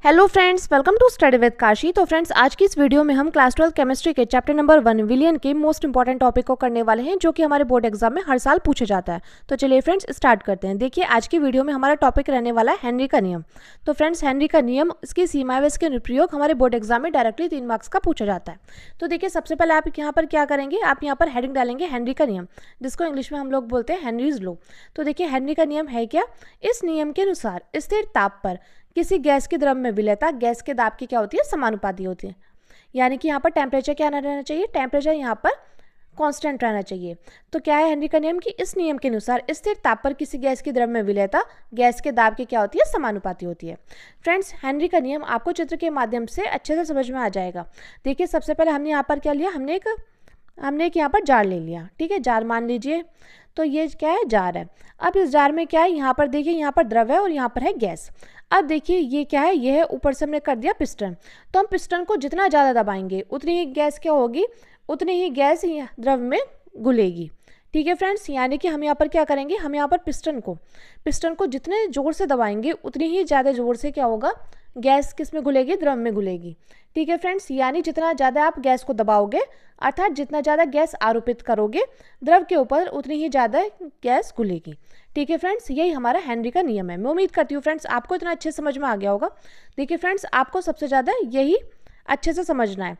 Hello friends, welcome to study with Kashi. तो friends, आज की इस वीडियो में हम क्लास 12 केमिस्ट्री के चैप्टर नंबर 1 विलियन के मोस्ट इंपॉर्टेंट टॉपिक को करने वाले हैं, जो कि हमारे बोर्ड एग्जाम में हर साल पूछा जाता है। तो चलिए फ्रेंड्स स्टार्ट करते हैं। देखिए, आज की वीडियो में हमारा टॉपिक रहने वाला है हेनरी का नियम। तो फ्रेंड्स, हेनरी का नियम, इसकी सीमाएं व इसके अनुप्रयोग हमारे बोर्ड एग्जाम में डायरेक्टली 3 मार्क्स का पूछा जाता है। तो देखिए, सबसे पहले आप यहाँ पर क्या करेंगे, आप यहाँ पर हेडिंग डालेंगे हेनरी का नियम, जिसको इंग्लिश में हम लोग बोलते हैं हेनरीज लॉ। तो देखिए, हेनरी का नियम है क्या? इस नियम के अनुसार स्थिर ताप पर किसी गैस की द्रव्य में विलेयता गैस के दाब की क्या होती है? समानुपाती होती है। यानी कि यहाँ पर टेम्परेचर क्या रहना चाहिए? टेम्परेचर यहाँ पर कांस्टेंट रहना चाहिए। तो क्या है हेनरी का नियम? कि इस नियम के अनुसार स्थिर ताप पर किसी गैस की द्रव्य में विलेयता गैस के दाब की क्या होती है? समानुपाती होती है। फ्रेंड्स, हेनरी का नियम आपको चित्र के माध्यम से अच्छे से समझ में आ जाएगा। देखिए, सबसे पहले हमने यहाँ पर क्या लिया, हमने एक यहाँ पर जार ले लिया। ठीक है, जार मान लीजिए। तो ये क्या है? जार है। अब इस जार में क्या है? यहाँ पर देखिए, यहाँ पर द्रव है और यहाँ पर है गैस। अब देखिए, ये क्या है? ये है, ऊपर से हमने कर दिया पिस्टन। तो हम पिस्टन को जितना ज़्यादा दबाएंगे उतनी ही गैस क्या होगी? उतनी ही गैस द्रव में घुलेगी। ठीक है फ्रेंड्स, यानी कि हम यहाँ पर क्या करेंगे, हम यहाँ पर पिस्टन को जितने ज़ोर से दबाएंगे उतनी ही ज़्यादा ज़ोर से क्या होगा? गैस किस में घुलेगी? द्रव में घुलेगी। ठीक है फ्रेंड्स, यानी जितना ज़्यादा आप गैस को दबाओगे, अर्थात जितना ज़्यादा गैस आरोपित करोगे द्रव के ऊपर, उतनी ही ज़्यादा गैस घुलेगी। ठीक है फ्रेंड्स, यही हमारा हेनरी का नियम है। मैं उम्मीद करती हूँ फ्रेंड्स आपको इतना अच्छे से समझ में आ गया होगा। देखिए फ्रेंड्स, आपको सबसे ज़्यादा यही अच्छे से समझना है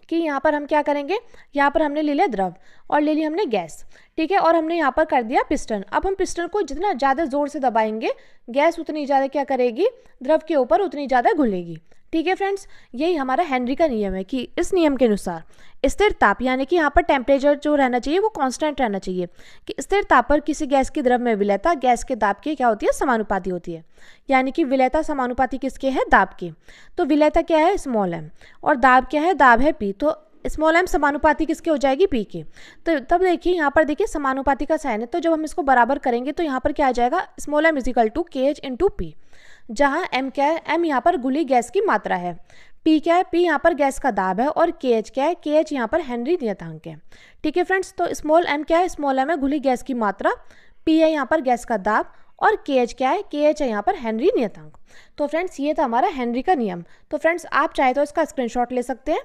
कि यहाँ पर हम क्या करेंगे। यहाँ पर हमने ले लिया द्रव और ले लिया हमने गैस। ठीक है, और हमने यहाँ पर कर दिया पिस्टन। अब हम पिस्टन को जितना ज़्यादा ज़ोर से दबाएंगे, गैस उतनी ज़्यादा क्या करेगी? द्रव के ऊपर उतनी ज़्यादा घुलेगी। ठीक है फ्रेंड्स, यही हमारा हेनरी का नियम है कि इस नियम के अनुसार स्थिर ताप, यानी कि यहाँ पर टेम्परेचर जो रहना चाहिए वो कांस्टेंट रहना चाहिए, कि स्थिर ताप पर किसी गैस की द्रव में विलेयता गैस के दाब की क्या होती है? समानुपाती होती है। यानी कि विलेयता समानुपाती किसके है? दाब के। तो विलेयता क्या है? स्मॉल एम, और दाब क्या है? दाब है पी। तो स्मॉल एम समानुपाती किसके हो जाएगी? पी के। तो तब देखिए, यहाँ पर देखिए समानुपाती का साइन है, तो जब हम इसको बराबर करेंगे तो यहाँ पर क्या आ जाएगा? स्मॉल एम इजिकल टू के एच इंटू पी, जहाँ एम क्या है? एम यहाँ पर घुली गैस की मात्रा है, पी क्या है? पी यहाँ पर गैस का दाब है, और के एच क्या है? के एच यहाँ पर हेनरी नियतांक है। ठीक है फ्रेंड्स, तो स्मॉल एम क्या है? स्मॉल एम है घुली गैस की मात्रा, पी है यहाँ पर गैस का दाब, और के एच क्या है? के एच है यहाँ पर हेनरी नियतांक। तो फ्रेंड्स, ये था हमारा हेनरी का नियम। तो फ्रेंड्स, आप चाहे तो इसका स्क्रीनशॉट ले सकते हैं।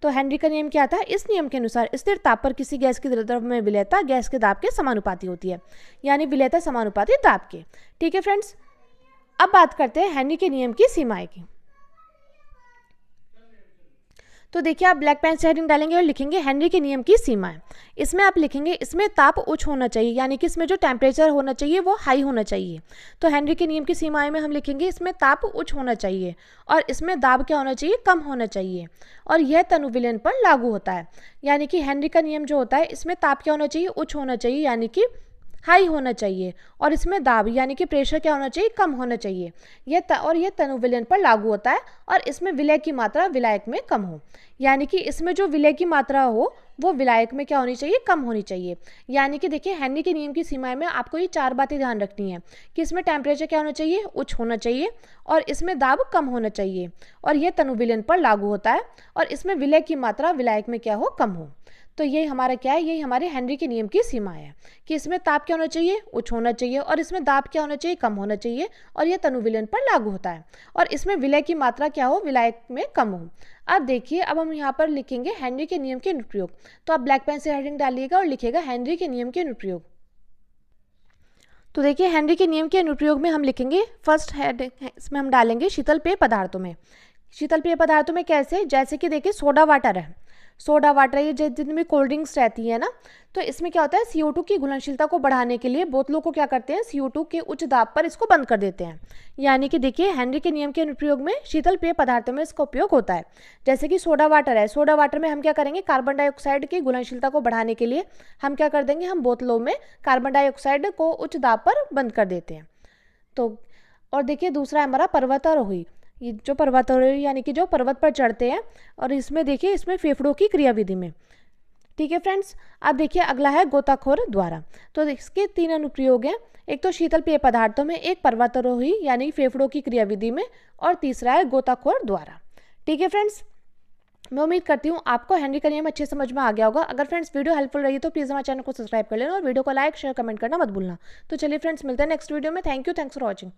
तो हेनरी का नियम क्या था? इस नियम के अनुसार स्थिर ताप पर किसी गैस की द्रव में विलेयता गैस के दाब के समानुपाती होती है, यानी विलेयता समानुपाती दाब के। ठीक है फ्रेंड्स, अब बात करते हैं हेनरी के नियम की सीमाएं की। तो देखिए, आप ब्लैक पेन से हेडिंग डालेंगे और लिखेंगे हेनरी के नियम की सीमाएं। इसमें आप लिखेंगे, इसमें ताप उच्च होना चाहिए, यानी कि इसमें जो टेम्परेचर होना चाहिए वो हाई होना चाहिए। तो हेनरी के नियम की सीमाएं में हम लिखेंगे इसमें ताप उच्च होना चाहिए, और इसमें दाब क्या होना चाहिए? कम होना चाहिए, और यह तनु विलयन पर लागू होता है। यानी कि हेनरी का नियम जो होता है, इसमें ताप क्या होना चाहिए? उच्च होना चाहिए, यानी कि हाई होना चाहिए, और इसमें दाब यानी कि प्रेशर क्या होना चाहिए? कम होना चाहिए। यह तनु विलयन पर लागू होता है, और इसमें विलय की मात्रा विलायक में कम हो, यानी कि इसमें जो विलय की मात्रा हो वो विलायक में क्या होनी चाहिए? कम होनी चाहिए। यानी कि देखिए, हेनरी के नियम की सीमाएं में आपको ये 4 बातें ध्यान रखनी है कि इसमें टेम्परेचर क्या होना चाहिए? उच्च होना चाहिए, और इसमें दाब कम होना चाहिए, और यह तनु विलयन पर लागू होता है, और इसमें विलय की मात्रा विलायक में क्या हो? कम हो। तो ये हमारा क्या है? यही हमारे हेनरी के नियम की सीमाएं है कि इसमें ताप क्या होना चाहिए? उच्च होना चाहिए, और इसमें दाब क्या होना चाहिए? कम होना चाहिए, और यह तनु विलयन पर लागू होता है, और इसमें विलय की मात्रा क्या हो? विलायक में कम हो। अब देखिए, अब हम यहाँ पर लिखेंगे हेनरी के नियम के अनुप्रयोग। तो आप ब्लैक पेन से हेडिंग डालिएगा और लिखिएगा हेनरी के नियम के अनुप्रयोग। तो देखिए, हेनरी के नियम के अनुप्रयोग में हम लिखेंगे, फर्स्ट हेडिंग इसमें हम डालेंगे शीतल पेय पदार्थों में। शीतल पेय पदार्थों में कैसे? जैसे कि देखिए, सोडा वाटर है, सोडा वाटर, ये जितनी भी कोल्ड ड्रिंक्स रहती है ना, तो इसमें क्या होता है? CO2 की घुलनशीलता को बढ़ाने के लिए बोतलों को क्या करते हैं? CO2 के उच्च दाब पर इसको बंद कर देते हैं। यानी कि देखिए, हेनरी के नियम के अनुप्रयोग में शीतल पेय पदार्थों में इसका उपयोग होता है। जैसे कि सोडा वाटर है, सोडा वाटर में हम क्या करेंगे? कार्बन डाइऑक्साइड की घुलनशीलता को बढ़ाने के लिए हम क्या कर देंगे? हम बोतलों में कार्बन डाइऑक्साइड को उच्च दाब पर बंद कर देते हैं। तो और देखिए, दूसरा है हमारा पर्वतारोही। ये जो पर्वतारोही यानी कि जो पर्वत पर चढ़ते हैं, और इसमें देखिए, इसमें फेफड़ों की क्रियाविधि में। ठीक है फ्रेंड्स, अब देखिए अगला है गोताखोर द्वारा। तो इसके 3 अनुप्रयोग हैं, एक तो शीतल पेय पदार्थों में, एक पर्वतारोही यानी फेफड़ों की क्रियाविधि में, और तीसरा है गोताखोर द्वारा। ठीक है फ्रेंड्स, मैं उम्मीद करती हूँ आपको हेनरी का नियम अच्छे समझ में आ गया होगा। अगर फ्रेंड्स वीडियो हेल्पफुल रही तो प्लीज़ हमारे चैनल को सब्सक्राइब कर लेना, और वीडियो को लाइक शेयर कमेंट करना मत भूलना। तो चलिए फ्रेंड्स, मिलते हैं नेक्स्ट वीडियो में। Thank you, thanks for watching.